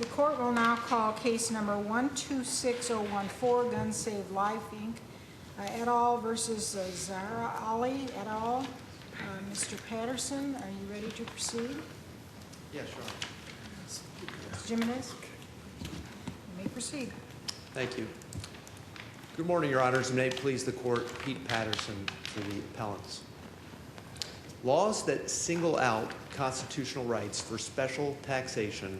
The court will now call case number 126014, Gun Save Life, Inc., et al. Versus Zahra Ali, et al. Mr. Patterson, are you ready to proceed? Yeah, sure. Mr. Jimenez, you may proceed. Thank you. Good morning, Your Honors, and may it please the court, Pete Patterson for the appellants. Laws that single out constitutional rights for special taxation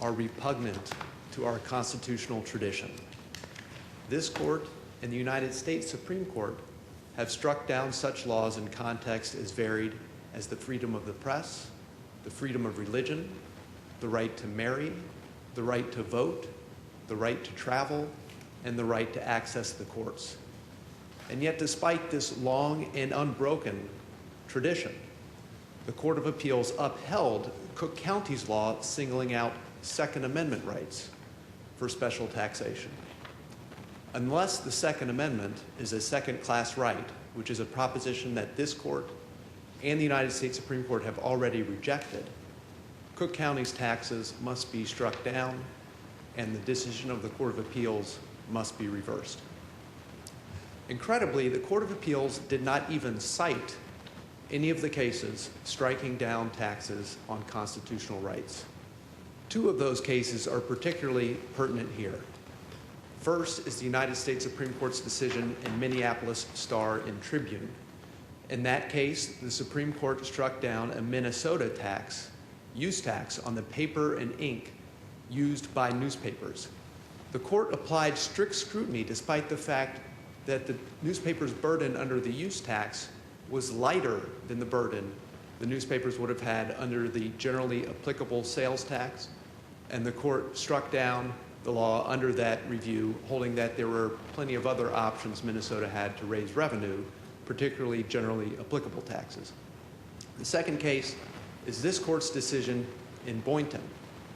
are repugnant to our constitutional tradition. This court and the United States Supreme Court have struck down such laws in contexts as varied as the freedom of the press, the freedom of religion, the right to marry, the right to vote, the right to travel, and the right to access the courts. And yet, despite this long and unbroken tradition, the Court of Appeals upheld Cook County's law singling out Second Amendment rights for special taxation. Unless the Second Amendment is a second-class right, which is a proposition that this court and the United States Supreme Court have already rejected, Cook County's taxes must be struck down and the decision of the Court of Appeals must be reversed. Incredibly, the Court of Appeals did not even cite any of the cases striking down taxes on constitutional rights. Two of those cases are particularly pertinent here. First is the United States Supreme Court's decision in Minneapolis Star and Tribune. In that case, the Supreme Court struck down a Minnesota tax, use tax, on the paper and ink used by newspapers. The court applied strict scrutiny despite the fact that the newspaper's burden under the use tax was lighter than the burden the newspapers would have had under the generally applicable sales tax, and the court struck down the law under that review, holding that there were plenty of other options Minnesota had to raise revenue, particularly generally applicable taxes. The second case is this court's decision in Boynton,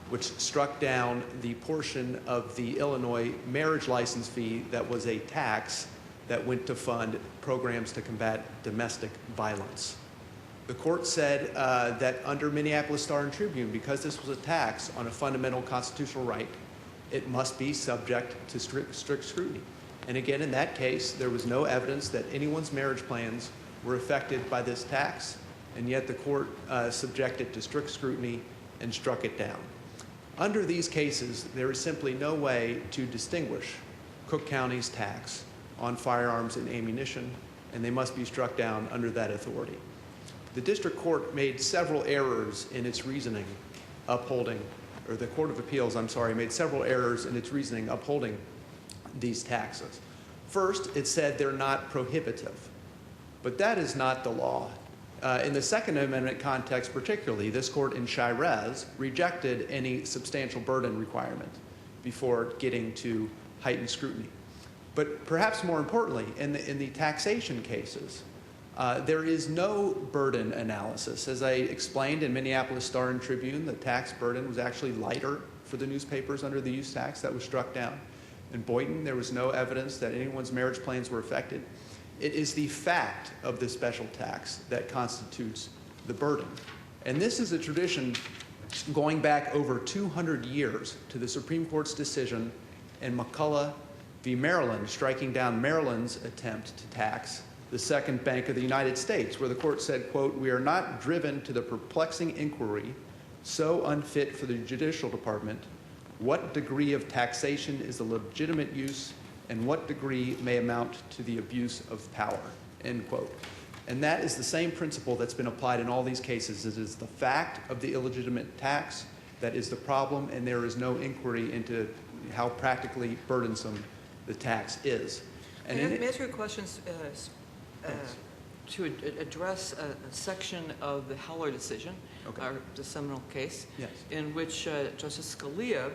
which struck down the portion of the Illinois marriage license fee that was a tax that went to fund programs to combat domestic violence. The court said that under Minneapolis Star and Tribune, because this was a tax on a fundamental constitutional right, it must be subject to strict scrutiny. And again, in that case, there was no evidence that anyone's marriage plans were affected by this tax, and yet the court subjected it to strict scrutiny and struck it down. Under these cases, there is simply no way to distinguish Cook County's tax on firearms and ammunition, and they must be struck down under that authority. The district court made several errors in its reasoning upholding, or the Court of Appeals, made several errors in its reasoning upholding these taxes. First, it said they're not prohibitive, but that is not the law. In the Second Amendment context particularly, this court in Shirez rejected any substantial burden requirement before getting to heightened scrutiny. But perhaps more importantly, in the taxation cases, there is no burden analysis. As I explained in Minneapolis Star and Tribune, the tax burden was actually lighter for the newspapers under the use tax that was struck down. In Boynton, there was no evidence that anyone's marriage plans were affected. It is the fact of the special tax that constitutes the burden. And this is a tradition going back over 200 years to the Supreme Court's decision in McCullough v. Maryland, striking down Maryland's attempt to tax the Second Bank of the United States, where the court said, quote, "We are not driven to the perplexing inquiry so unfit for the judicial department, what degree of taxation is a legitimate use and what degree may amount to the abuse of power," end quote. And that is the same principle that's been applied in all these cases. It is the fact of the illegitimate tax that is the problem, and there is no inquiry into how practically burdensome the tax is. And may I ask you a question to address a section of the Heller decision, Okay. or the seminal case, Yes. in which Justice Scalia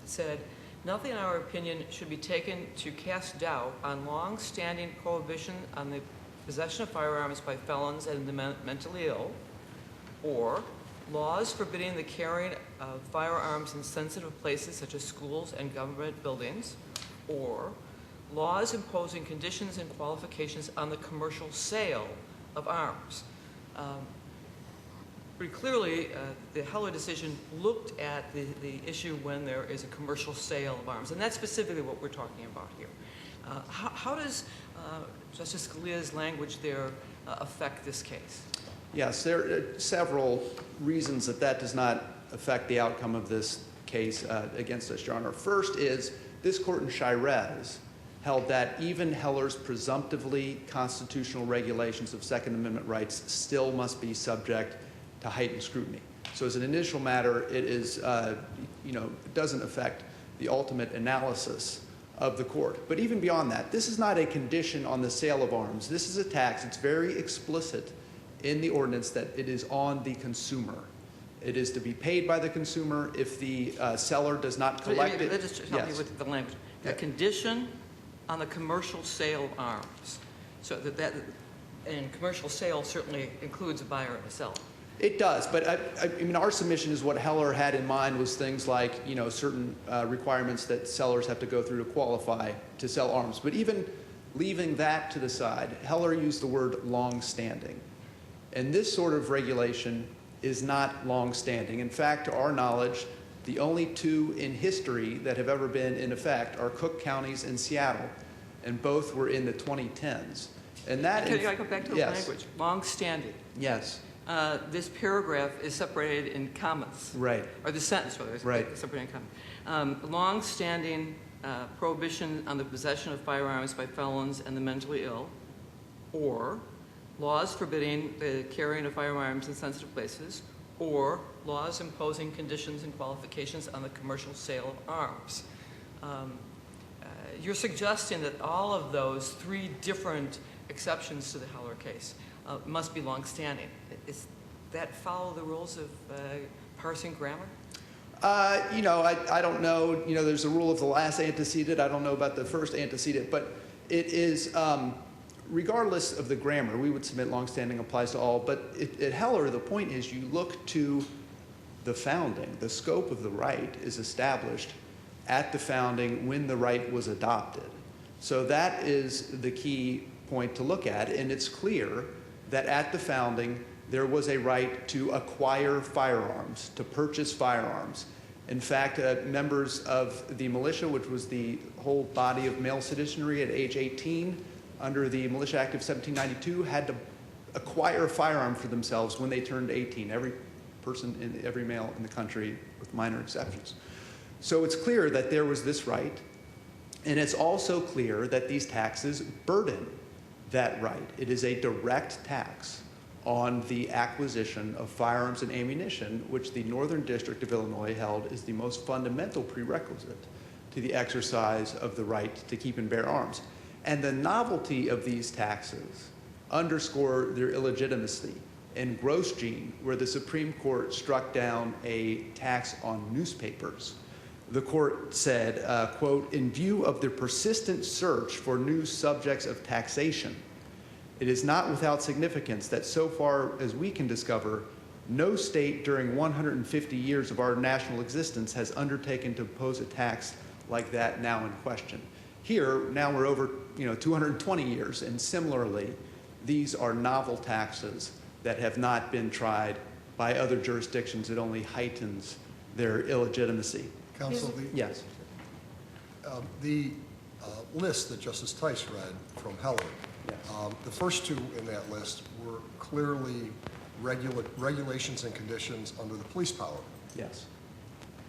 said, "Nothing in our opinion should be taken to cast doubt on long-standing prohibition on the possession of firearms by felons and the mentally ill, or laws forbidding the carrying of firearms in sensitive places such as schools and government buildings, or laws imposing conditions and qualifications on the commercial sale of arms." Pretty clearly, the Heller decision looked at the issue when there is a commercial sale of arms, and that's specifically what we're talking about here. How does Justice Scalia's language there affect this case? Yes, there are several reasons that does not affect the outcome of this case against us, Your Honor. First is this court in Shirez held that even Heller's presumptively constitutional regulations of Second Amendment rights still must be subject to heightened scrutiny. So as an initial matter, it is, it doesn't affect the ultimate analysis of the court. But even beyond that, this is not a condition on the sale of arms. This is a tax. It's very explicit in the ordinance that it is on the consumer. It is to be paid by the consumer if the seller does not collect it. Just help me with the language. A condition on the commercial sale of arms. So and commercial sale certainly includes a buyer and a seller. It does, but I mean, our submission is what Heller had in mind was things like, certain requirements that sellers have to go through to qualify to sell arms. But even leaving that to the side, Heller used the word long-standing. And this sort of regulation is not long-standing. In fact, to our knowledge, the only two in history that have ever been in effect are Cook counties and Seattle, and both were in the 2010s. And that Can I go back to the language? Long-standing. Yes. This paragraph is separated in commas. Right. Or the sentence, rather, is right. separated in commas. Long-standing prohibition on the possession of firearms by felons and the mentally ill, or laws forbidding the carrying of firearms in sensitive places, or laws imposing conditions and qualifications on the commercial sale of arms. You're suggesting that all of those three different exceptions to the Heller case must be long-standing. Is that follow the rules of parsing grammar? I don't know. There's a rule of the last antecedent. I don't know about the first antecedent, but it is, regardless of the grammar, we would submit long-standing applies to all. But at Heller, the point is you look to the founding. The scope of the right is established at the founding when the right was adopted. So that is the key point to look at, and it's clear that at the founding there was a right to acquire firearms, to purchase firearms. In fact, members of the militia, which was the whole body of male citizenry at age 18, under the Militia Act of 1792, had to acquire a firearm for themselves when they turned 18. Every person, every male in the country, with minor exceptions. So it's clear that there was this right, and it's also clear that these taxes burden that right. It is a direct tax on the acquisition of firearms and ammunition, which the Northern District of Illinois held is the most fundamental prerequisite to the exercise of the right to keep and bear arms. And the novelty of these taxes underscore their illegitimacy. In Grosjean, where the Supreme Court struck down a tax on newspapers, the court said, quote, in view of the persistent search for new subjects of taxation, it is not without significance that so far as we can discover, no state during 150 years of our national existence has undertaken to impose a tax like that now in question. Here, now we're over 220 years, and similarly, these are novel taxes that have not been tried by other jurisdictions. It only heightens their illegitimacy. Counsel, Yes. The list that Justice Tice read from Heller, Yes. The first two in that list were clearly regulations and conditions under the police power. Yes.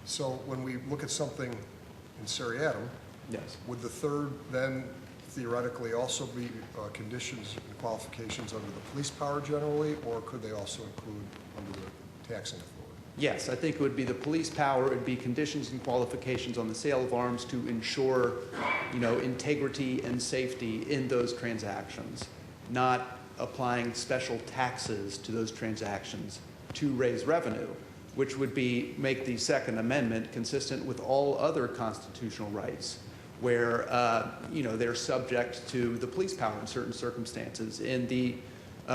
So when we look at something in Seriatim, Yes. would the third then theoretically also be conditions and qualifications under the police power generally, or could they also include under the taxing authority? Yes, I think it would be the police power, it would be conditions and qualifications on the sale of arms to ensure, integrity and safety in those transactions, not applying special taxes to those transactions to raise revenue, which would make the Second Amendment consistent with all other constitutional rights, where, they're subject to the police power in certain circumstances. In the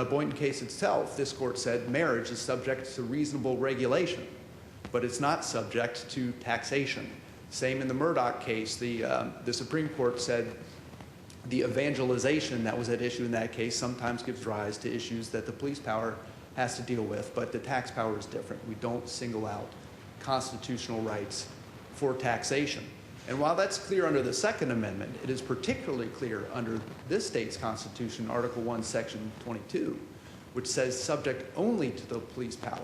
Boynton case itself, this court said marriage is subject to reasonable regulation, but it's not subject to taxation. Same in the Murdoch case. The Supreme Court said the evangelization that was at issue in that case sometimes gives rise to issues that the police power has to deal with, but the tax power is different. We don't single out constitutional rights for taxation. And while that's clear under the Second Amendment, it is particularly clear under this state's Constitution, Article 1, Section 22, which says subject only to the police power,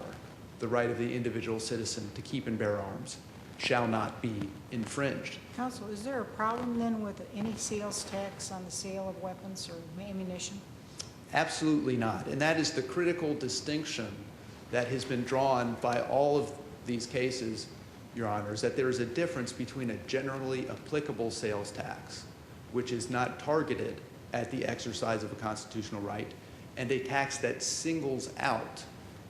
the right of the individual citizen to keep and bear arms shall not be infringed. Counsel, is there a problem then with any sales tax on the sale of weapons or ammunition? Absolutely not. And that is the critical distinction that has been drawn by all of these cases, Your Honors, that there is a difference between a generally applicable sales tax, which is not targeted at the exercise of a constitutional right, and a tax that singles out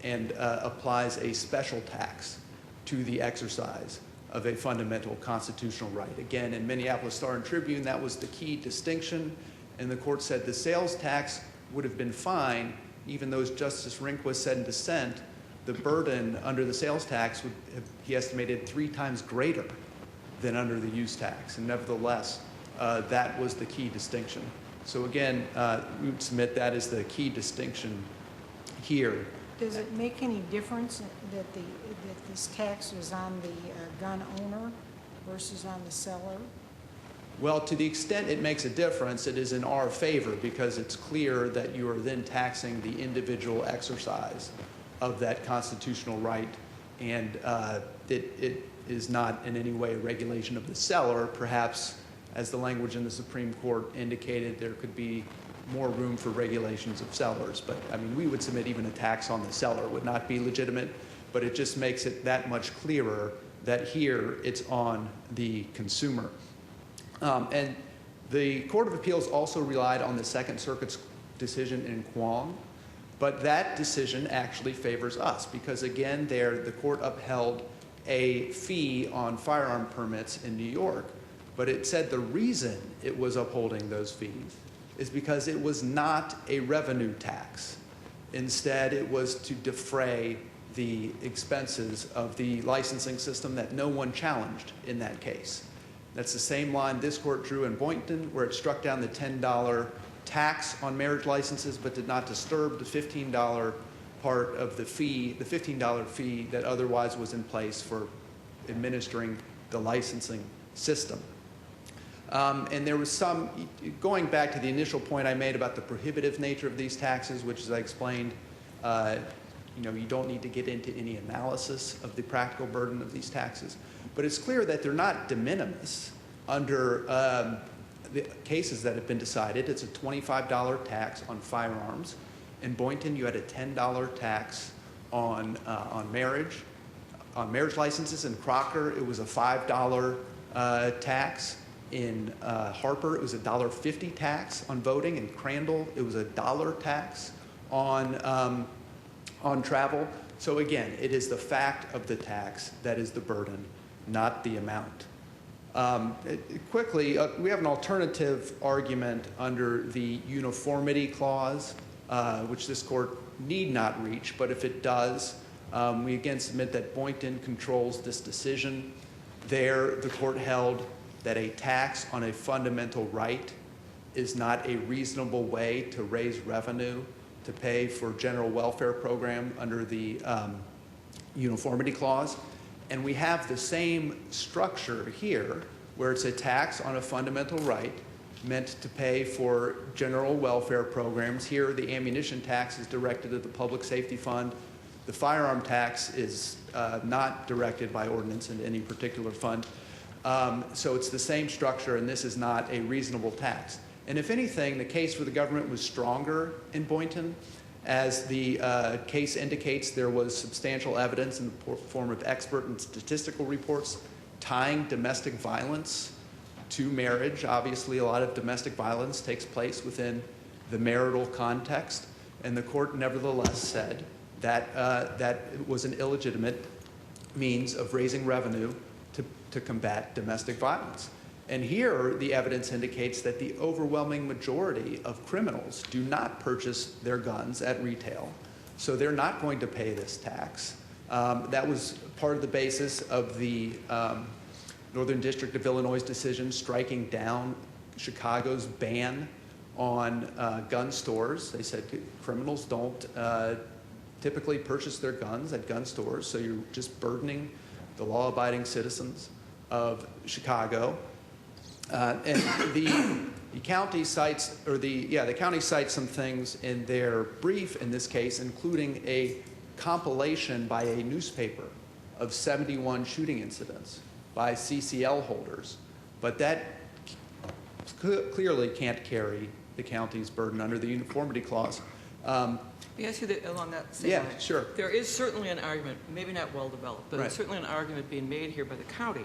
and applies a special tax to the exercise of a fundamental constitutional right. Again, in Minneapolis Star and Tribune, that was the key distinction, and the court said the sales tax would have been fine, even though, as Justice Rehnquist said in dissent, the burden under the sales tax would have, he estimated, 3 times greater than under the use tax. And nevertheless, that was the key distinction. So again, we would submit that is the key distinction here. Does it make any difference that this tax is on the gun owner versus on the seller? Well, to the extent it makes a difference, it is in our favor because it's clear that you are then taxing the individual exercise of that constitutional right, and it is not in any way a regulation of the seller. Perhaps, as the language in the Supreme Court indicated, there could be more room for regulations of sellers. But I mean, we would submit even a tax on the seller would not be legitimate, but it just makes it that much clearer that here it's on the consumer. And the Court of Appeals also relied on the Second Circuit's decision in Kwong, but that decision actually favors us because, again, there the court upheld a fee on firearm permits in New York, but it said the reason it was upholding those fees is because it was not a revenue tax. Instead, it was to defray the expenses of the licensing system that no one challenged in that case. That's the same line this court drew in Boynton, where it struck down the $10 tax on marriage licenses, but did not disturb the $15 part of the fee, the $15 fee that otherwise was in place for administering the licensing system. And there was some, going back to the initial point I made about the prohibitive nature of these taxes, which, as I explained, you don't need to get into any analysis of the practical burden of these taxes. But it's clear that they're not de minimis under the cases that have been decided. It's a $25 tax on firearms. In Boynton, you had a $10 tax on marriage licenses. In Crocker, it was a $5 tax. In Harper, it was a $1.50 tax on voting. In Crandall, it was a $1 tax on travel. So again, it is the fact of the tax that is the burden, not the amount. Quickly, we have an alternative argument under the uniformity clause, which this court need not reach, but if it does, we again submit that Boynton controls this decision. There, the court held that a tax on a fundamental right is not a reasonable way to raise revenue to pay for general welfare program under the uniformity clause. And we have the same structure here, where it's a tax on a fundamental right meant to pay for general welfare programs. Here, the ammunition tax is directed at the Public Safety Fund. The firearm tax is not directed by ordinance into any particular fund. So it's the same structure, and this is not a reasonable tax. And if anything, the case for the government was stronger in Boynton. As the case indicates, there was substantial evidence in the form of expert and statistical reports tying domestic violence to marriage. Obviously, a lot of domestic violence takes place within the marital context, and the court nevertheless said that that it was an illegitimate means of raising revenue to combat domestic violence. And here, the evidence indicates that the overwhelming majority of criminals do not purchase their guns at retail, so they're not going to pay this tax. That was part of the basis of the Northern District of Illinois' decision striking down Chicago's ban on gun stores. They said criminals don't typically purchase their guns at gun stores, so you're just burdening the law-abiding citizens of Chicago. And the county cites, or the county cites some things in their brief in this case, including a compilation by a newspaper of 71 shooting incidents by CCL holders. But that clearly can't carry the county's burden under the uniformity clause. Let me ask you that along that same Yeah, line. sure. There is certainly an argument, maybe not well developed, but Right. there's certainly an argument being made here by the county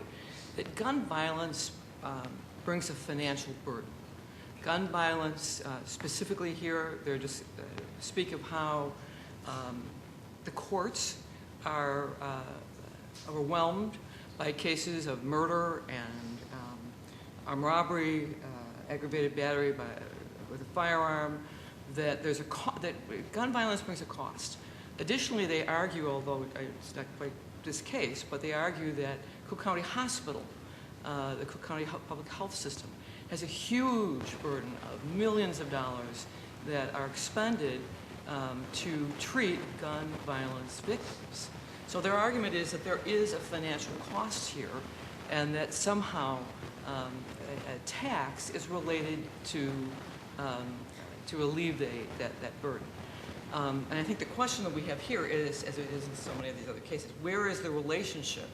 that gun violence brings a financial burden. Gun violence, specifically here, they're just speak of how the courts are overwhelmed by cases of murder and armed robbery, aggravated battery with a firearm, that there's that gun violence brings a cost. Additionally, they argue, although it's not quite this case, but they argue that Cook County Hospital, the Cook County Public Health System, has a huge burden of millions of dollars that are expended to treat gun violence victims. So their argument is that there is a financial cost here, and that somehow a tax is related to alleviate that burden. And I think the question that we have here is, as it is in so many of these other cases, where is the relationship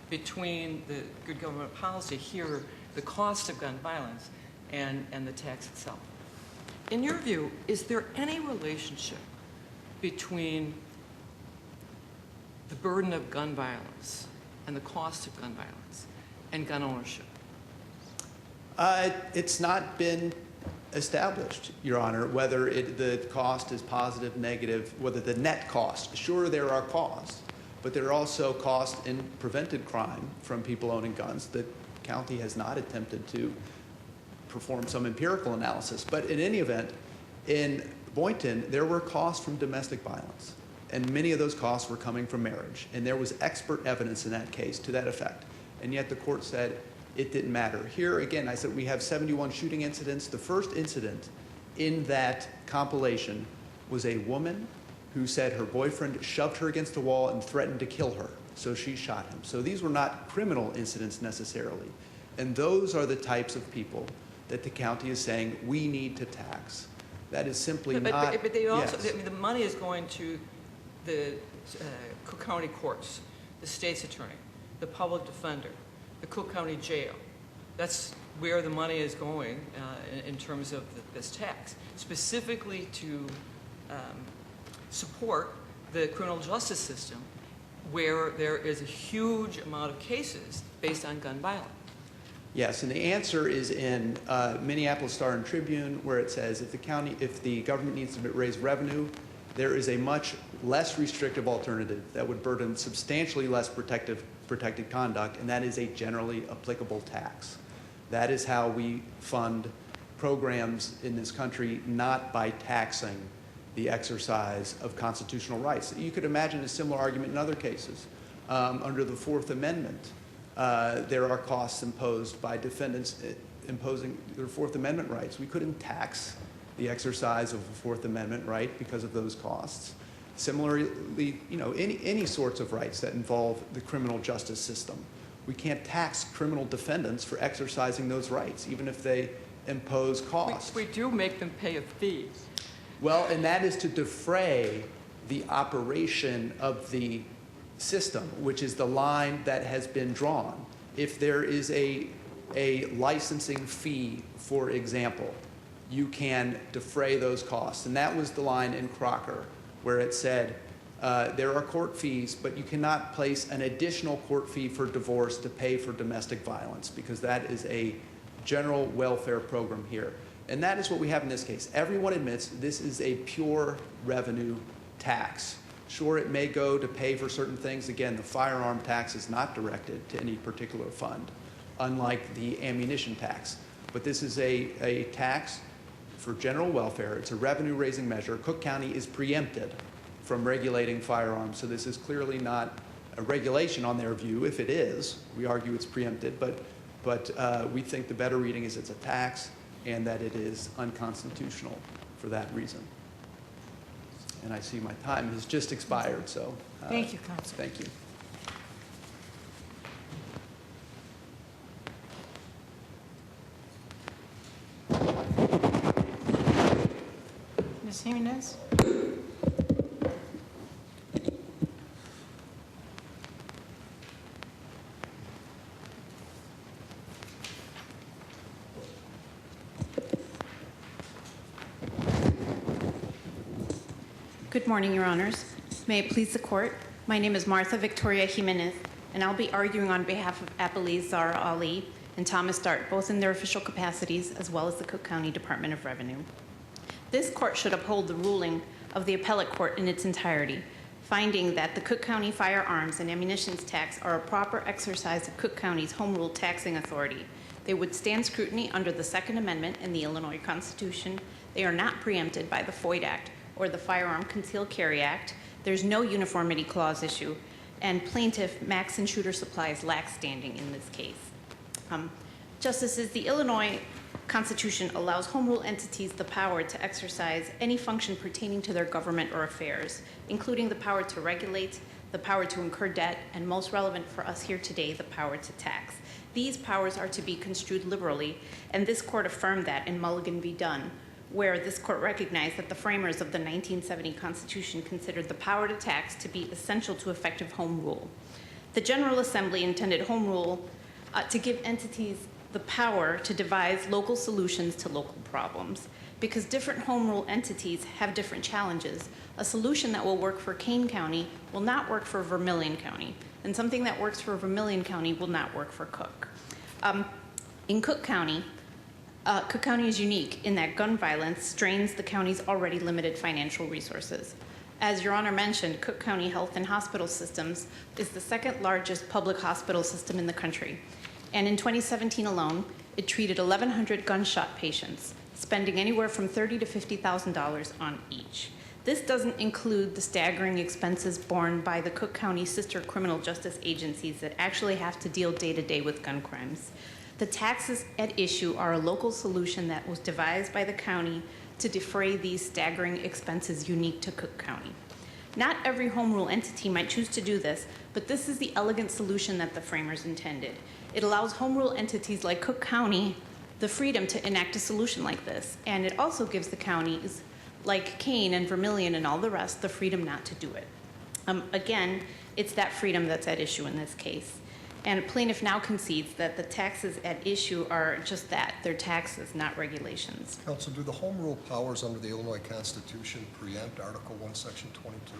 between the good government policy here, the cost of gun violence, and the tax itself? In your view, is there any relationship between the burden of gun violence and the cost of gun violence and gun ownership? It's not been established, Your Honor, whether the cost is positive, negative, whether the net cost. Sure, there are costs, but there are also costs in prevented crime from people owning guns. The county has not attempted to perform some empirical analysis. But in any event, in Boynton, there were costs from domestic violence, and many of those costs were coming from marriage. And there was expert evidence in that case to that effect. And yet the court said it didn't matter. Here, again, I said we have 71 shooting incidents. The first incident in that compilation was a woman who said her boyfriend shoved her against a wall and threatened to kill her, so she shot him. So these were not criminal incidents necessarily. And those are the types of people that the county is saying we need to tax. That is simply not. But they also, yes. I mean, the money is going to the Cook County courts, the state's attorney, the public defender, the Cook County jail. That's where the money is going in terms of this tax, specifically to support the criminal justice system, where there is a huge amount of cases based on gun violence. Yes, and the answer is in Minneapolis Star and Tribune, where it says if the government needs to raise revenue, there is a much less restrictive alternative that would burden substantially less protected conduct, and that is a generally applicable tax. That is how we fund programs in this country, not by taxing the exercise of constitutional rights. You could imagine a similar argument in other cases. Under the Fourth Amendment, there are costs imposed by defendants imposing their Fourth Amendment rights. We couldn't tax the exercise of a Fourth Amendment right because of those costs. Similarly, any sorts of rights that involve the criminal justice system. We can't tax criminal defendants for exercising those rights, even if they impose costs. We do make them pay a fee. Well, and that is to defray the operation of the system, which is the line that has been drawn. If there is a licensing fee, for example, you can defray those costs. And that was the line in Crocker, where it said there are court fees, but you cannot place an additional court fee for divorce to pay for domestic violence, because that is a general welfare program here. And that is what we have in this case. Everyone admits this is a pure revenue tax. Sure, it may go to pay for certain things. Again, the firearm tax is not directed to any particular fund, unlike the ammunition tax. But this is a tax for general welfare. It's a revenue-raising measure. Cook County is preempted from regulating firearms, so this is clearly not a regulation on their view. If it is, we argue it's preempted, but we think the better reading is it's a tax and that it is unconstitutional for that reason. And I see my time has just expired, so. Thank you, Counsel. Thank you. Ms. Jimenez? Good morning, Your Honors. May it please the Court, my name is Martha Victoria Jimenez, and I'll be arguing on behalf of Appalese Zara Ali and Thomas Dart, both in their official capacities as well as the Cook County Department of Revenue. This Court should uphold the ruling of the Appellate Court in its entirety, finding that the Cook County firearms and ammunitions tax are a proper exercise of Cook County's home rule taxing authority. They would stand scrutiny under the Second Amendment in the Illinois Constitution. They are not preempted by the FOID Act or the Firearm Concealed Carry Act. There's no uniformity clause issue, and plaintiff Max and Shooter Supplies lacks standing in this case. Justices, the Illinois Constitution allows home rule entities the power to exercise any function pertaining to their government or affairs, including the power to regulate, the power to incur debt, and most relevant for us here today, the power to tax. These powers are to be construed liberally, and this Court affirmed that in Mulligan v. Dunn, where this Court recognized that the framers of the 1970 Constitution considered the power to tax to be essential to effective home rule. The General Assembly intended home rule to give entities the power to devise local solutions to local problems. Because different home rule entities have different challenges, a solution that will work for Kane County will not work for Vermilion County, and something that works for Vermilion County will not work for Cook. In Cook County is unique in that gun violence strains the county's already limited financial resources. As Your Honor mentioned, Cook County Health and Hospital Systems is the second largest public hospital system in the country. And in 2017 alone, it treated 1,100 gunshot patients, spending anywhere from $30,000 to $50,000 on each. This doesn't include the staggering expenses borne by the Cook County sister criminal justice agencies that actually have to deal day-to-day with gun crimes. The taxes at issue are a local solution that was devised by the county to defray these staggering expenses unique to Cook County. Not every home rule entity might choose to do this, but this is the elegant solution that the framers intended. It allows home rule entities like Cook County the freedom to enact a solution like this, and it also gives the counties like Kane and Vermilion and all the rest the freedom not to do it. Again, it's that freedom that's at issue in this case. And plaintiff now concedes that the taxes at issue are just that, they're taxes, not regulations. Counsel, do the home rule powers under the Illinois Constitution preempt Article 1, Section 22?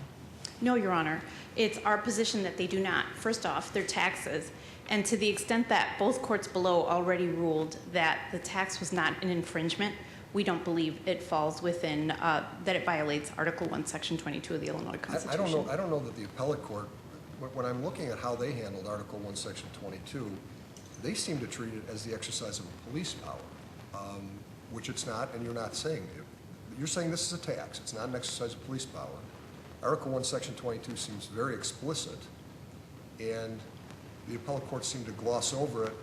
No, Your Honor. It's our position that they do not. First off, they're taxes. And to the extent that both courts below already ruled that the tax was not an infringement, we don't believe it falls within, that it violates Article 1, Section 22 of the Illinois Constitution. I don't know that the appellate court, when I'm looking at how they handled Article 1, Section 22, they seem to treat it as the exercise of a police power, which it's not, and you're not saying it. You're saying this is a tax. It's not an exercise of police power. Article 1, Section 22 seems very explicit, and the appellate court seemed to gloss over it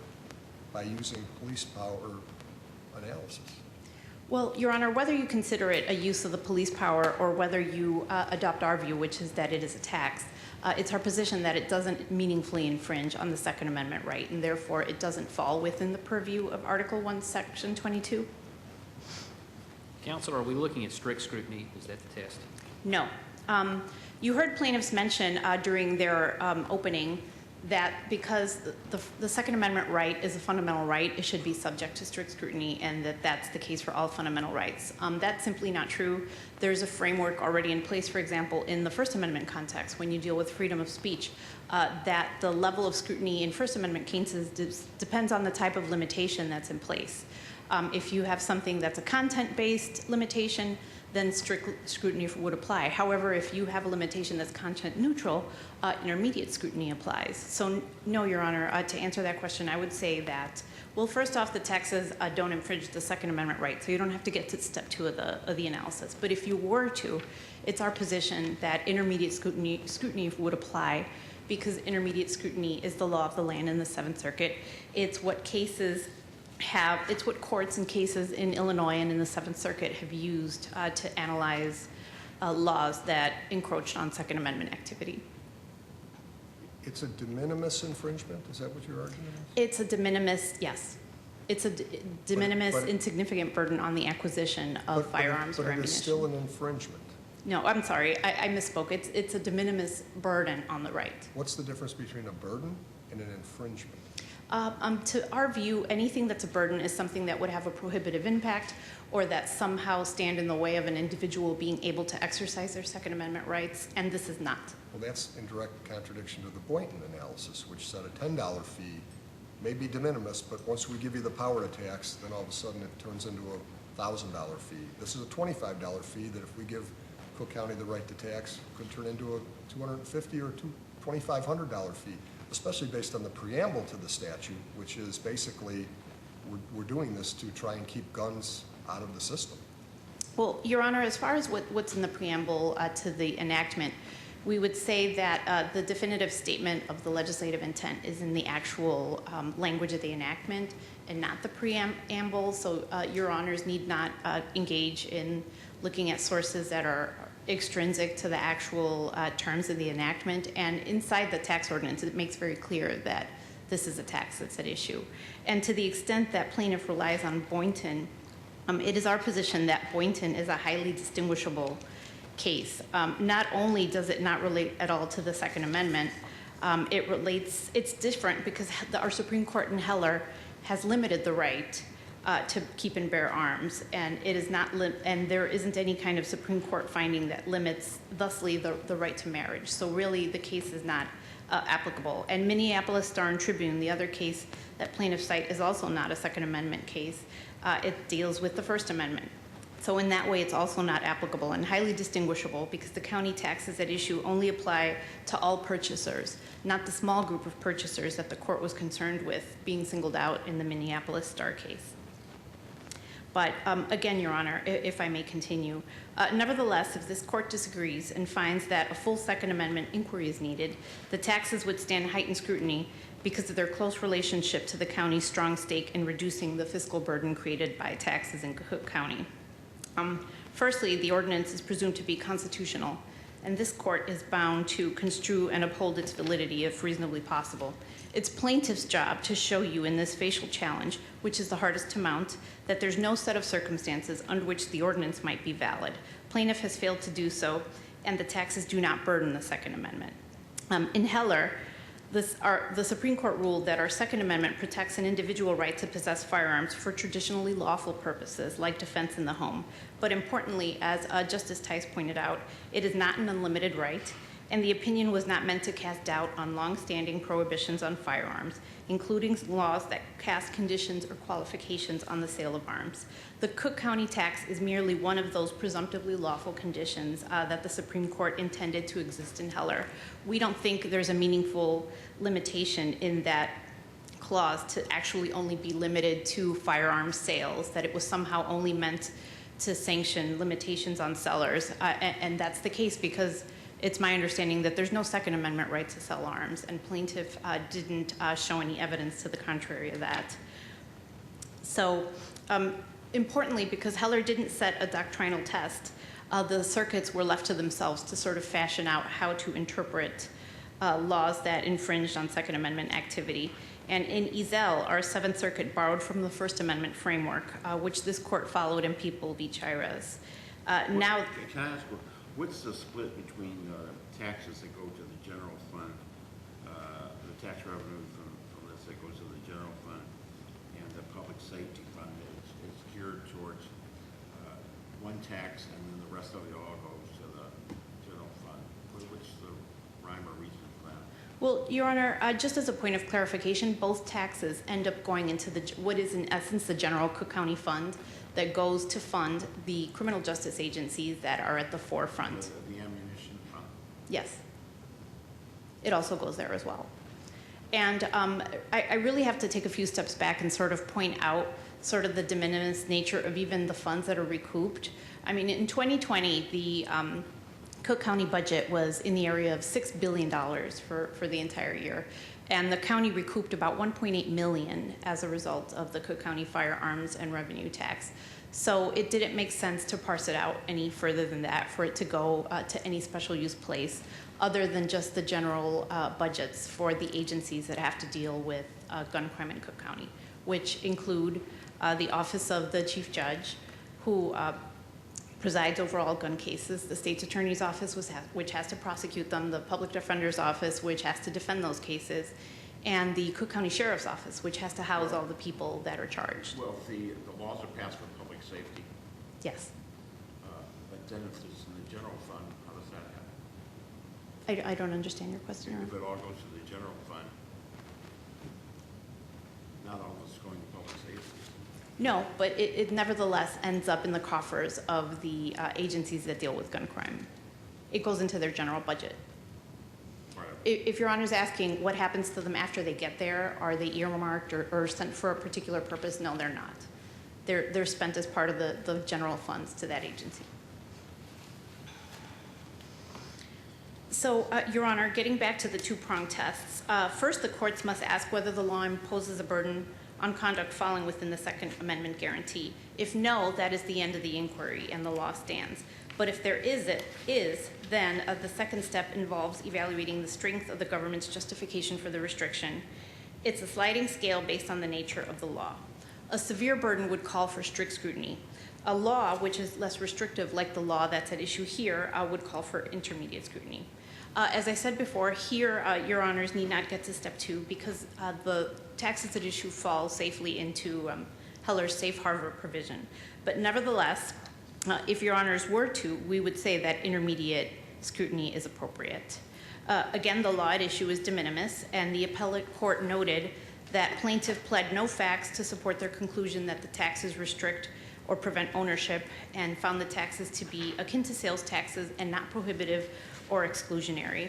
by using police power analysis. Well, Your Honor, whether you consider it a use of the police power or whether you adopt our view, which is that it is a tax, it's our position that it doesn't meaningfully infringe on the Second Amendment right, and therefore it doesn't fall within the purview of Article 1, Section 22. Counsel, are we looking at strict scrutiny? Is that the test? No. You heard plaintiffs mention during their opening that because the Second Amendment right is a fundamental right, it should be subject to strict scrutiny, and that that's the case for all fundamental rights. That's simply not true. There's a framework already in place, for example, in the First Amendment context, when you deal with freedom of speech, that the level of scrutiny in First Amendment cases depends on the type of limitation that's in place. If you have something that's a content-based limitation, then strict scrutiny would apply. However, if you have a limitation that's content neutral, intermediate scrutiny applies. So no, Your Honor, to answer that question, I would say that, well, first off, the taxes don't infringe the Second Amendment right, so you don't have to get to step 2 of the analysis. But if you were to, it's our position that intermediate scrutiny would apply, because intermediate scrutiny is the law of the land in the Seventh Circuit. It's what courts and cases in Illinois and in the Seventh Circuit have used to analyze laws that encroached on Second Amendment activity. It's a de minimis infringement? Is that what your argument is? It's a de minimis, yes. It's a de minimis but- insignificant burden on the acquisition of firearms or But it ammunition. is still an infringement. No, I'm sorry, I misspoke. It's a de minimis burden on the right. What's the difference between a burden and an infringement? To our view, anything that's a burden is something that would have a prohibitive impact or that somehow stand in the way of an individual being able to exercise their Second Amendment rights, and this is not. Well, that's in direct contradiction to the Boynton analysis, which said a $10 fee may be de minimis, but once we give you the power to tax, then all of a sudden it turns into a $1,000 fee. This is a $25 fee that if we give Cook County the right to tax, could turn into a $250 or $2,500 fee, especially based on the preamble to the statute, which is basically, we're doing this to try and keep guns out of the system. Well, Your Honor, as far as what's in the preamble to the enactment, we would say that the definitive statement of the legislative intent is in the actual language of the enactment and not the preamble. So Your Honors need not engage in looking at sources that are extrinsic to the actual terms of the enactment. And inside the tax ordinance, it makes very clear that this is a tax that's at issue. And to the extent that plaintiff relies on Boynton, it is our position that Boynton is a highly distinguishable case. Not only does it not relate at all to the Second Amendment, it's different because our Supreme Court in Heller has limited the right to keep and bear arms, and it is not, and there isn't any kind of Supreme Court finding that limits, thusly, the right to marriage. So really, the case is not applicable. And Minneapolis Star and Tribune, the other case that plaintiffs cite, is also not a Second Amendment case. It deals with the First Amendment. So in that way, it's also not applicable and highly distinguishable because the county taxes at issue only apply to all purchasers, not the small group of purchasers that the court was concerned with being singled out in the Minneapolis Star case. But again, Your Honor, if I may continue, nevertheless, if this court disagrees and finds that a full Second Amendment inquiry is needed, the taxes would stand heightened scrutiny because of their close relationship to the county's strong stake in reducing the fiscal burden created by taxes in Cook County. Firstly, the ordinance is presumed to be constitutional, and this court is bound to construe and uphold its validity if reasonably possible. It's plaintiff's job to show you in this facial challenge, which is the hardest to mount, that there's no set of circumstances under which the ordinance might be valid. Plaintiff has failed to do so, and the taxes do not burden the Second Amendment. In Heller, the Supreme Court ruled that our Second Amendment protects an individual right to possess firearms for traditionally lawful purposes, like defense in the home. But importantly, as Justice Tice pointed out, it is not an unlimited right, and the opinion was not meant to cast doubt on longstanding prohibitions on firearms, including laws that cast conditions or qualifications on the sale of arms. The Cook County tax is merely one of those presumptively lawful conditions that the Supreme Court intended to exist in Heller. We don't think there's a meaningful limitation in that clause to actually only be limited to firearm sales, that it was somehow only meant to sanction limitations on sellers. And that's the case because it's my understanding that there's no Second Amendment right to sell arms, and plaintiff didn't show any evidence to the contrary of that. So importantly, because Heller didn't set a doctrinal test, the circuits were left to themselves to sort of fashion out how to interpret laws that infringed on Second Amendment activity. And in Ezel, our Seventh Circuit borrowed from the First Amendment framework, which this court followed in People v. Chires. Now, Can I ask, what's the split between taxes that go to the general fund, the tax revenue from this that goes to the general fund, and the public safety fund is geared towards one tax, and then the rest of it all goes to the general fund? What's the rhyme or reason for that? well, Your Honor, just as a point of clarification, both taxes end up going into what is in essence the general Cook County fund that goes to fund the criminal justice agencies that are at the forefront. The ammunition fund? Yes. It also goes there as well. And I really have to take a few steps back and sort of point out sort of the de minimis nature of even the funds that are recouped. I mean, in 2020, the Cook County budget was in the area of $6 billion for the entire year. And the county recouped about $1.8 million as a result of the Cook County firearms and revenue tax. So it didn't make sense to parse it out any further than that, for it to go to any special use place other than just the general budgets for the agencies that have to deal with gun crime in Cook County, which include the Office of the Chief Judge, who presides over all gun cases, the State's Attorney's Office, which has to prosecute them, the Public Defender's Office, which has to defend those cases, and the Cook County Sheriff's Office, which has to house all the people that are charged. Well, if the laws are passed for public safety, Yes. but then if it's in the general fund, how does that happen? I don't understand your question. Your If it all goes to the general fund, not all of it's going to public safety. No, but it nevertheless ends up in the coffers of the agencies that deal with gun crime. It goes into their general budget. Right. If Your Honor's asking what happens to them after they get there, are they earmarked or sent for a particular purpose? No, they're not. They're spent as part of the general funds to that agency. So, Your Honor, getting back to the two-pronged tests, first the courts must ask whether the law imposes a burden on conduct falling within the Second Amendment guarantee. If no, that is the end of the inquiry and the law stands. But if there is, then the second step involves evaluating the strength of the government's justification for the restriction. It's a sliding scale based on the nature of the law. A severe burden would call for strict scrutiny. A law which is less restrictive, like the law that's at issue here, would call for intermediate scrutiny. As I said before, here, Your Honors need not get to step two because the taxes at issue fall safely into Heller's safe harbor provision. But nevertheless, if Your Honors were to, we would say that intermediate scrutiny is appropriate. Again, the law at issue is de minimis, and the appellate court noted that plaintiff pled no facts to support their conclusion that the taxes restrict or prevent ownership, and found the taxes to be akin to sales taxes and not prohibitive or exclusionary.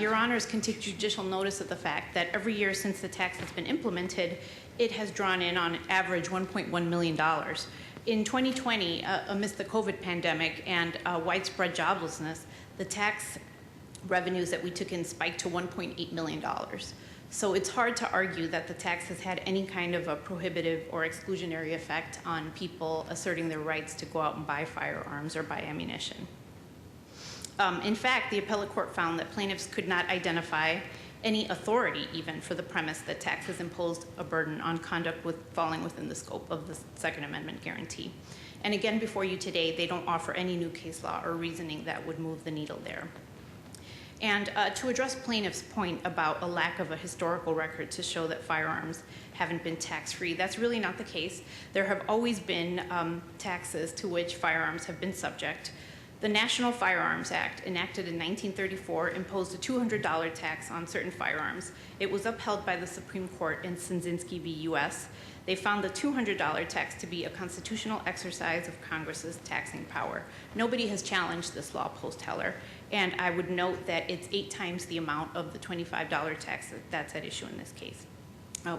Your Honors can take judicial notice of the fact that every year since the tax has been implemented, it has drawn in on average $1.1 million. In 2020, amidst the COVID pandemic and widespread joblessness, the tax revenues that we took in spiked to $1.8 million. So it's hard to argue that the tax has had any kind of a prohibitive or exclusionary effect on people asserting their rights to go out and buy firearms or buy ammunition. In fact, the appellate court found that plaintiffs could not identify any authority even for the premise that taxes imposed a burden on conduct falling within the scope of the Second Amendment guarantee. And again, before you today, they don't offer any new case law or reasoning that would move the needle there. And to address plaintiff's point about a lack of a historical record to show that firearms haven't been tax-free, that's really not the case. There have always been taxes to which firearms have been subject. The National Firearms Act, enacted in 1934, imposed a $200 tax on certain firearms. It was upheld by the Supreme Court in Sinzinski v. U.S. They found the $200 tax to be a constitutional exercise of Congress's taxing power. Nobody has challenged this law post-Heller, and I would note that it's 8 times the amount of the $25 tax that's at issue in this case.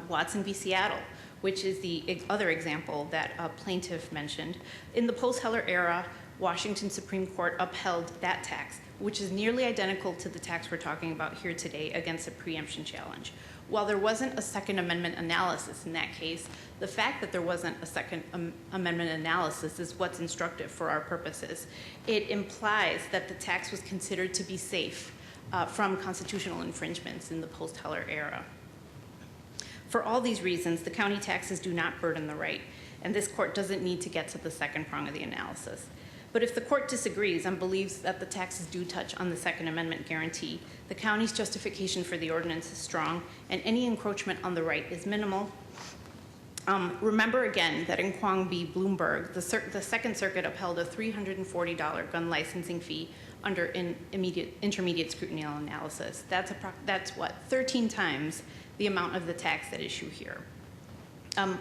Watson v. Seattle, which is the other example that a plaintiff mentioned. In the post-Heller era, Washington Supreme Court upheld that tax, which is nearly identical to the tax we're talking about here today against a preemption challenge. While there wasn't a Second Amendment analysis in that case, the fact that there wasn't a Second Amendment analysis is what's instructive for our purposes. It implies that the tax was considered to be safe from constitutional infringements in the post-Heller era. For all these reasons, the county taxes do not burden the right, and this court doesn't need to get to the second prong of the analysis. But if the court disagrees and believes that the taxes do touch on the Second Amendment guarantee, the county's justification for the ordinance is strong, and any encroachment on the right is minimal. Remember again that in Kwong v. Bloomberg, the Second Circuit upheld a $340 gun licensing fee under an intermediate scrutiny analysis. That's what, 13 times the amount of the tax at issue here.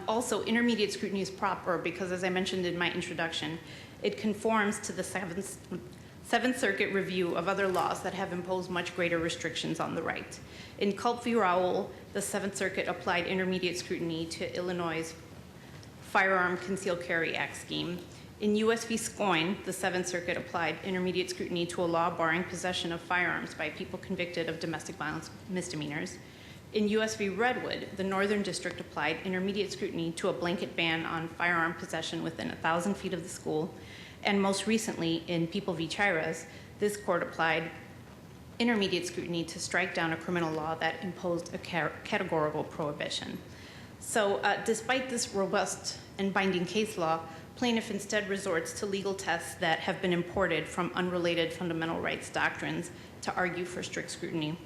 Also, intermediate scrutiny is proper because, as I mentioned in my introduction, it conforms to the Seventh Circuit review of other laws that have imposed much greater restrictions on the right. In Culp v. Rowell, the Seventh Circuit applied intermediate scrutiny to Illinois' Firearm Concealed Carry Act scheme. In U.S. v. Scoyne, the Seventh Circuit applied intermediate scrutiny to a law barring possession of firearms by people convicted of domestic violence misdemeanors. In U.S. v. Redwood, the Northern District applied intermediate scrutiny to a blanket ban on firearm possession within 1,000 feet of the school. And most recently, in People v. Chiras, this court applied intermediate scrutiny to strike down a criminal law that imposed a categorical prohibition. So despite this robust and binding case law, plaintiff instead resorts to legal tests that have been imported from unrelated fundamental rights doctrines to argue for strict scrutiny,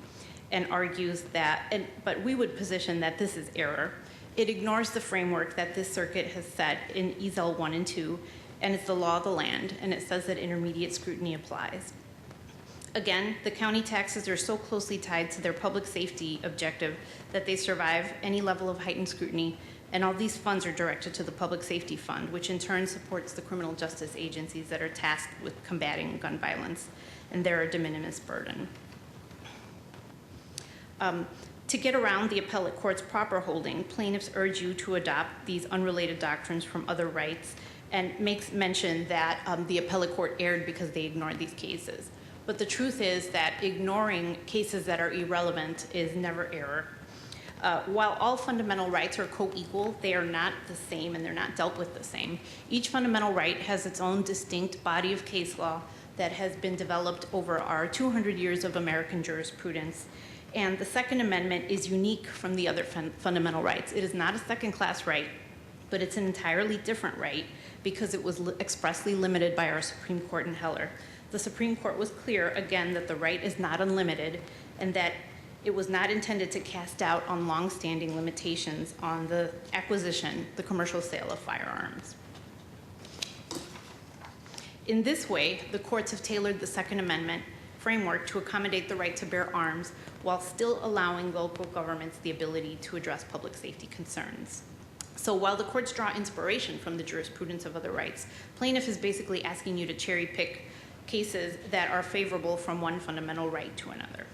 and argues that, but we would position that this is error. It ignores the framework that this circuit has set in Ezel 1 and 2, and it's the law of the land, and it says that intermediate scrutiny applies. Again, the county taxes are so closely tied to their public safety objective that they survive any level of heightened scrutiny, and all these funds are directed to the Public Safety Fund, which in turn supports the criminal justice agencies that are tasked with combating gun violence, and they're a de minimis burden. To get around the appellate court's proper holding, plaintiffs urge you to adopt these unrelated doctrines from other rights and makes mention that the appellate court erred because they ignored these cases. But the truth is that ignoring cases that are irrelevant is never error. While all fundamental rights are co-equal, they are not the same and they're not dealt with the same. Each fundamental right has its own distinct body of case law that has been developed over our 200 years of American jurisprudence. And the Second Amendment is unique from the other fundamental rights. It is not a second-class right, but it's an entirely different right because it was expressly limited by our Supreme Court in Heller. The Supreme Court was clear, again, that the right is not unlimited and that it was not intended to cast doubt on long-standing limitations on the acquisition, the commercial sale of firearms. In this way, the courts have tailored the Second Amendment framework to accommodate the right to bear arms while still allowing local governments the ability to address public safety concerns. So while the courts draw inspiration from the jurisprudence of other rights, plaintiff is basically asking you to cherry pick cases that are favorable from one fundamental right to another,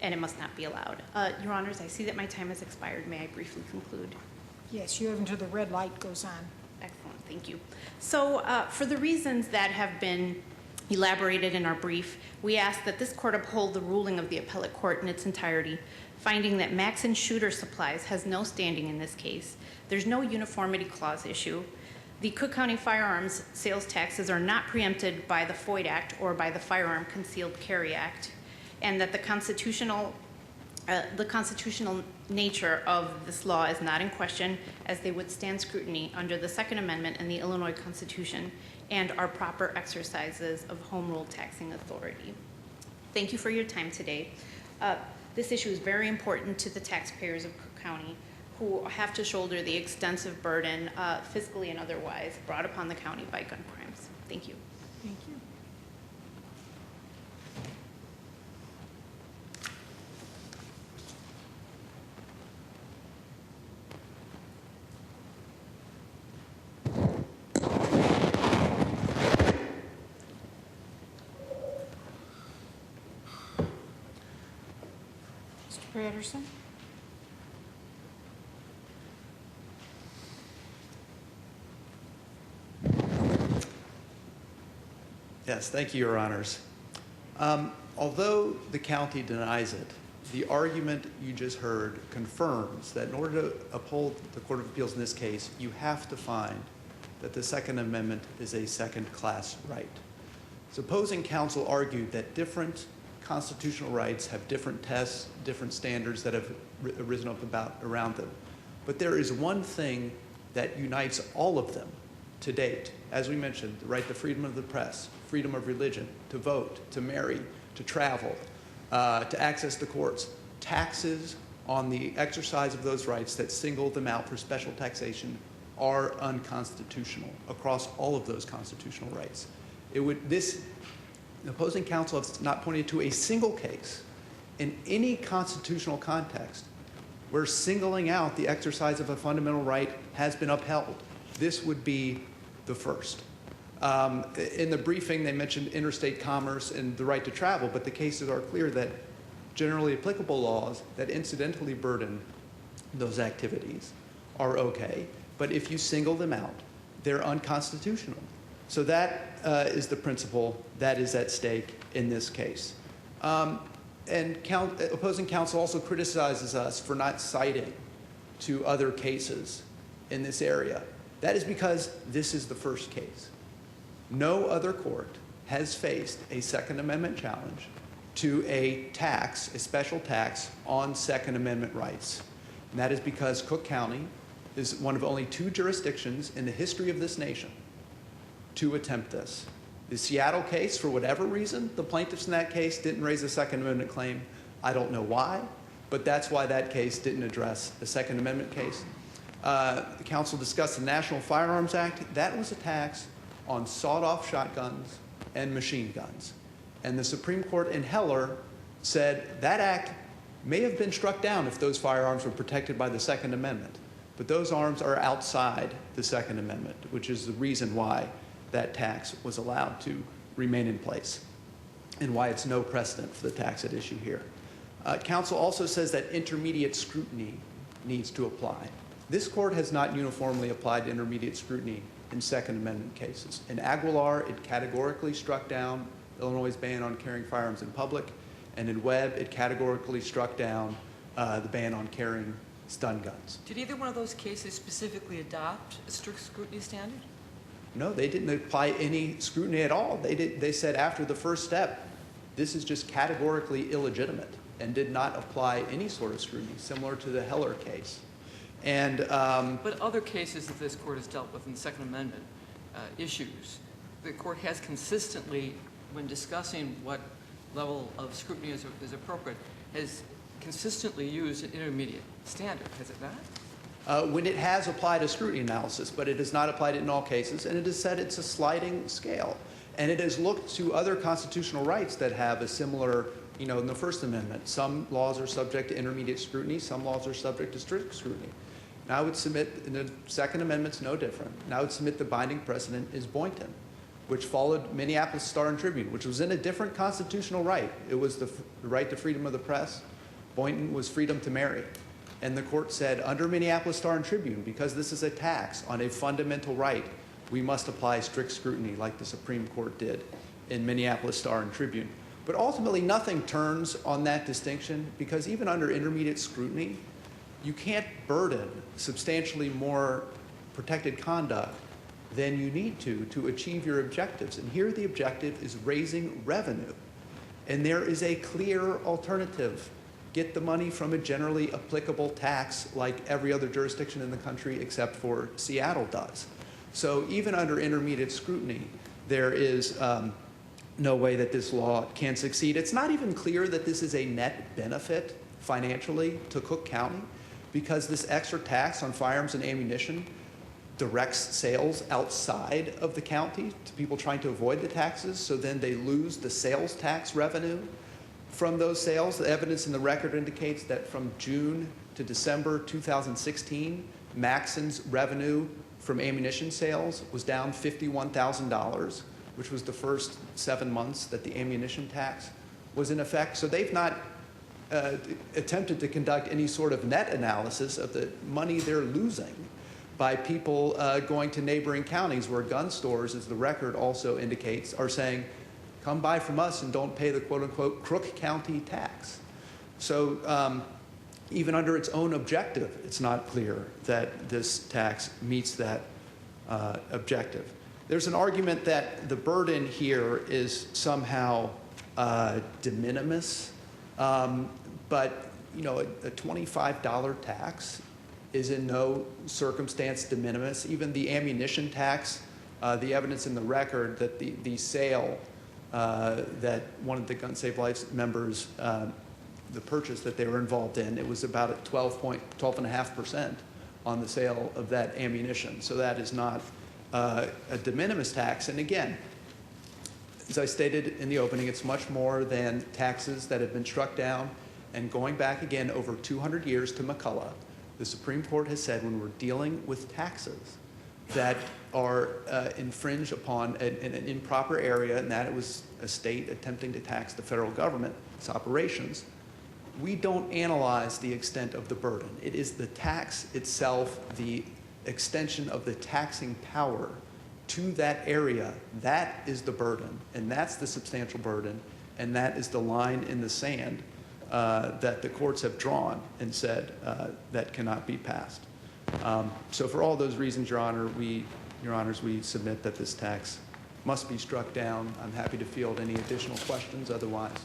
and it must not be allowed. Your Honors, I see that my time has expired. May I briefly conclude? Yes, you have until the red light goes on. Excellent, thank you. So for the reasons that have been elaborated in our brief, we ask that this court uphold the ruling of the appellate court in its entirety, finding that Max and Shooter Supplies has no standing in this case. There's no uniformity clause issue. The Cook County firearms sales taxes are not preempted by the FOID Act or by the Firearm Concealed Carry Act, and that the constitutional nature of this law is not in question, as they withstand scrutiny under the Second Amendment and the Illinois Constitution and are proper exercises of home rule taxing authority. Thank you for your time today. This issue is very important to the taxpayers of Cook County, who have to shoulder the extensive burden, fiscally and otherwise, brought upon the county by gun crimes. Thank you. Thank you. Mr. Patterson? Yes, thank you, Your Honors. Although the county denies it, the argument you just heard confirms that in order to uphold the Court of Appeals in this case, you have to find that the Second Amendment is a second-class right. Supposing counsel argued that different constitutional rights have different tests, different standards that have arisen up around them. But there is one thing that unites all of them to date. As we mentioned, the right to freedom of the press, freedom of religion, to vote, to marry, to travel, to access the courts. Taxes on the exercise of those rights that single them out for special taxation are unconstitutional across all of those constitutional rights. The opposing counsel has not pointed to a single case in any constitutional context where singling out the exercise of a fundamental right has been upheld. This would be the first. In the briefing, they mentioned interstate commerce and the right to travel, but the cases are clear that generally applicable laws that incidentally burden those activities are okay, but if you single them out, they're unconstitutional. So that is the principle that is at stake in this case. And opposing counsel also criticizes us for not citing to other cases in this area. That is because this is the first case. No other court has faced a Second Amendment challenge to a tax, a special tax on Second Amendment rights. And that is because Cook County is one of only 2 jurisdictions in the history of this nation to attempt this. The Seattle case, for whatever reason, the plaintiffs in that case didn't raise a Second Amendment claim. I don't know why, but that's why that case didn't address the Second Amendment case. The council discussed the National Firearms Act. That was a tax on sawed-off shotguns and machine guns. And the Supreme Court in Heller said that act may have been struck down if those firearms were protected by the Second Amendment. But those arms are outside the Second Amendment, which is the reason why that tax was allowed to remain in place and why it's no precedent for the tax at issue here. Council also says that intermediate scrutiny needs to apply. This court has not uniformly applied intermediate scrutiny in Second Amendment cases. In Aguilar, it categorically struck down Illinois' ban on carrying firearms in public, and in Webb, it categorically struck down the ban on carrying stun guns. Did either one of those cases specifically adopt a strict scrutiny standard? No, they didn't apply any scrutiny at all. They said after the first step, this is just categorically illegitimate and did not apply any sort of scrutiny, similar to the Heller case. And But other cases that this court has dealt with in the Second Amendment issues, the court has consistently, when discussing what level of scrutiny is appropriate, has consistently used an intermediate standard, has it not? when it has applied a scrutiny analysis, but it has not applied it in all cases, and it has said it's a sliding scale. And it has looked to other constitutional rights that have a similar, in the First Amendment. Some laws are subject to intermediate scrutiny, some laws are subject to strict scrutiny. Now I would submit, in the Second Amendment's no different. Now I would submit the binding precedent is Boynton, which followed Minneapolis Star and Tribune, which was in a different constitutional right. It was the right to freedom of the press. Boynton was freedom to marry. And the court said, under Minneapolis Star and Tribune, because this is a tax on a fundamental right, we must apply strict scrutiny like the Supreme Court did in Minneapolis Star and Tribune. But ultimately, nothing turns on that distinction, because even under intermediate scrutiny, you can't burden substantially more protected conduct than you need to achieve your objectives. And here the objective is raising revenue. And there is a clear alternative. Get the money from a generally applicable tax like every other jurisdiction in the country except for Seattle does. So even under intermediate scrutiny, there is no way that this law can succeed. It's not even clear that this is a net benefit financially to Cook County, because this extra tax on firearms and ammunition directs sales outside of the county to people trying to avoid the taxes, so then they lose the sales tax revenue from those sales. The evidence in the record indicates that from June to December 2016, Maxon's revenue from ammunition sales was down $51,000, which was the first 7 months that the ammunition tax was in effect. So they've not attempted to conduct any sort of net analysis of the money they're losing by people going to neighboring counties where gun stores, as the record also indicates, are saying, come buy from us and don't pay the quote-unquote Crook County tax. So even under its own objective, it's not clear that this tax meets that objective. There's an argument that the burden here is somehow de minimis, but a $25 tax is in no circumstance de minimis. Even the ammunition tax, the evidence in the record that the sale that one of the Gun Save Life members, the purchase that they were involved in, it was about at 12.5% on the sale of that ammunition. So that is not a de minimis tax. And again, as I stated in the opening, it's much more than taxes that have been struck down. And going back again over 200 years to McCullough, the Supreme Court has said when we're dealing with taxes that are infringed upon an improper area, and that it was a state attempting to tax the federal government's operations, we don't analyze the extent of the burden. It is the tax itself, the extension of the taxing power to that area, that is the burden, and that's the substantial burden, and that is the line in the sand. that the courts have drawn and said that cannot be passed. So for all those reasons, Your Honors, we submit that this tax must be struck down. I'm happy to field any additional questions. Otherwise,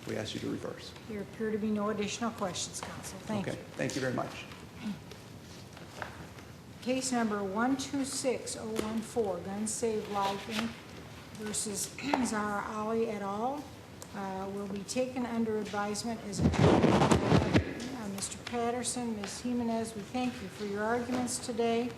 we ask you to reverse. There appear to be no additional questions, counsel. Thank you. Okay, thank you very much. Case number 126014, Gun Save Life, Inc. versus Zara Ali et al. Will be taken under advisement as a Mr. Patterson, Ms. Jimenez, we thank you for your arguments today.